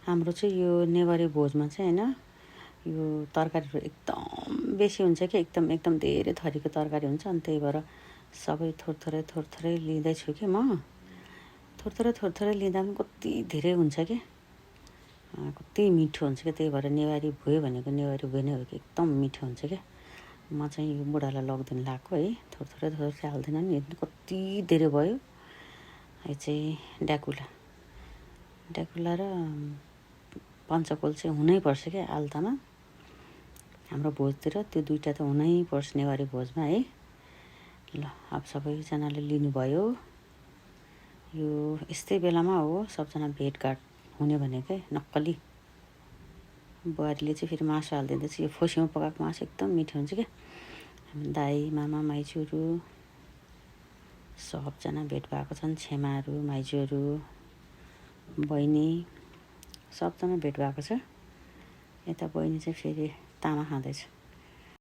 हाम्रो चाहिँ यो नेवारी भोजमा चाहिँ हैन यो तरकारीहरू एकदम बेसी हुन्छ कि एकदम धेरै थरीको तरकारी हुन्छ अनि त्यही भएर सबै थोरै लिँदैछु कि म थोरै लिँदा पनि कति धेरै हुन्छ कि कति मिठो हुन्छ कि त्यही भएर नेवारी भुँइ भनेको नेवारी भुँइ नै हो कि एकदम मिठो हुन्छ क्या म चाहिँ यो बुढालाई लग्दिन लाग्को है थोरै हाल्दिनँ नि कति धेरै भयो यो चाहिँ ड्याकुला र पञ्चकोल चाहिँ हुनैपर्छ क्या आल्तामा हाम्रो भोजतिर त्यो दुईटा त हुनैपर्छ नेवारी भोजमा है ल अब सबैजनाले लिनुभयो यो यस्तै बेलामा हो सबजना भेटघाट हुने भनेकै नक्कली बुहारीले चाहिँ फेरि मासु हालिदिँदैछ यो फोसीमा पकाएको मासु एकदम मिठो हुन्छ क्या दाई मामा माइजूहरू सबजना भेट भएको छन् छेमाहरू माइजूहरू बहिनी सबजना भेट भएको छ यता बहिनी चाहिँ फेरि तामा खाँदैछ